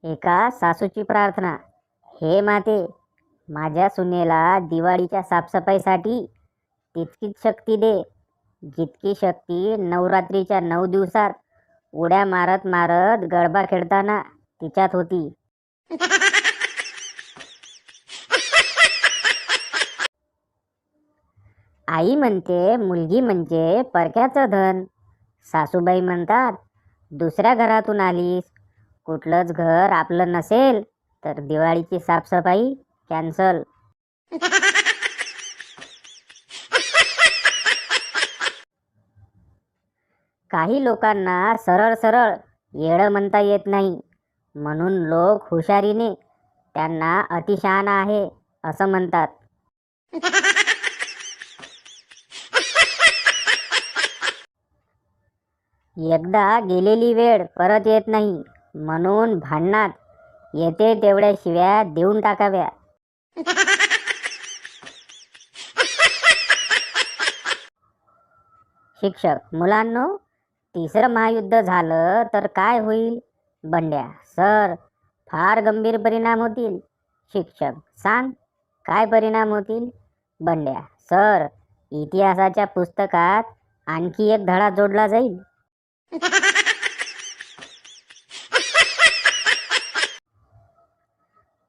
एका सासूची प्रार्थना. हे माते, माझ्या सुनेला दिवाळीच्या साफसफाईसाठी तितकीच शक्ती दे जितकी शक्ती नवरात्रीच्या 9 दिवसात उड्या मारत मारत गरबा खेळताना तिच्यात होती. आई म्हणते मुलगी म्हणजे परक्याचं धन. सासूबाई म्हणतात दुसऱ्या घरातून आलीस. कुठलंच घर आपलं नसेल तर दिवाळीची साफसफाई कॅन्सल. काही लोकांना सरळ सरळ येडं म्हणता येत नाही, म्हणून लोक हुशारीने त्यांना अतिशहाणा आहे असं म्हणतात. एकदा गेलेली वेळ परत येत नाही, म्हणून भांडणात येते तेवढ्या शिव्या देऊन टाकाव्या. शिक्षक, मुलांनो, तिसरं महायुद्ध झालं तर काय होईल? बंड्या: सर, फार गंभीर परिणाम होतील. शिक्षक: सांग, काय परिणाम होतील? बंड्या: सर, इतिहासाच्या पुस्तकात आणखी एक धडा जोडला जाईल.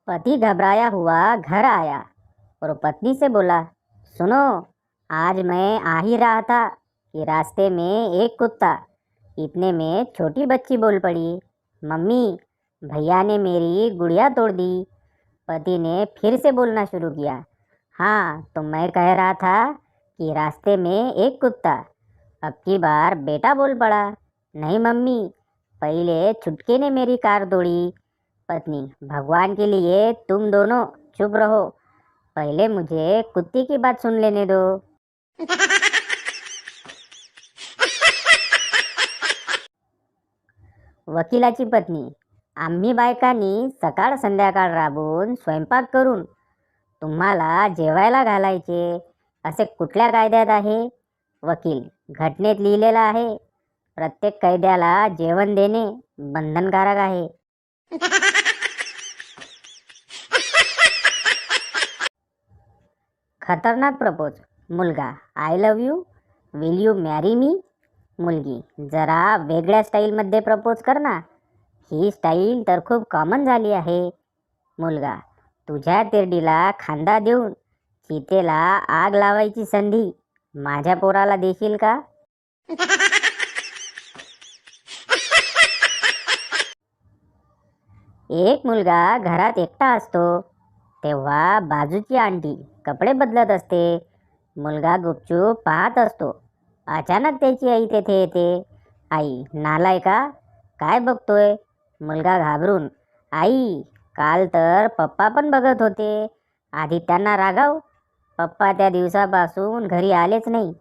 पति घबराया हुआ घर आया और पत्नी से बोला, सुनो, आज मैं आ ही रहा था कि रास्ते में एक कुत्ता. इतने में छोटी बच्ची बोल पड़ी, मम्मी, भैया ने मेरी गुड़िया तोड़ दी. पति ने फिर से बोलना शुरू किया, हाँ, तो मैं कह रहा था कि रास्ते में एक कुत्ता. अब की बार बेटा बोल पड़ा, नहीं मम्मी, पहले छुटके ने मेरी कार तोड़ी. पत्नी: भगवान के लिए तुम दोनों चुप रहो, पहले मुझे कुत्ती की बात सुन लेने दो. वकिलाची पत्नी: आम्ही बायकांनी सकाळ संध्याकाळ राबून स्वयंपाक करून तुम्हाला जेवायला घालायचे असे कुठल्या कायद्यात आहे? वकील: घटनेत लिहिलेलं आहे, प्रत्येक कैद्याला जेवण देणे बंधनकारक आहे. खतरनाक प्रपोज. मुलगा: I love you, will you marry me? मुलगी: जरा वेगळ्या स्टाईलमध्ये प्रपोज कर ना, ही स्टाईल तर खूप कॉमन झाली आहे. मुलगा: तुझ्या तिरडीला खांदा देऊन चितेला आग लावायची संधी माझ्या पोराला देशील का? एक मुलगा घरात एकटा असतो, तेव्हा बाजूची आंटी कपडे बदलत असते. मुलगा गुपचूप पाहत असतो. अचानक त्याची आई तेथे येते. आई: नालायका, काय बघतोय? मुलगा घाबरून: आई, काल तर पप्पा पण बघत होते. आधी त्यांना रागाव, पप्पा त्या दिवसापासून घरी आलेच नाही.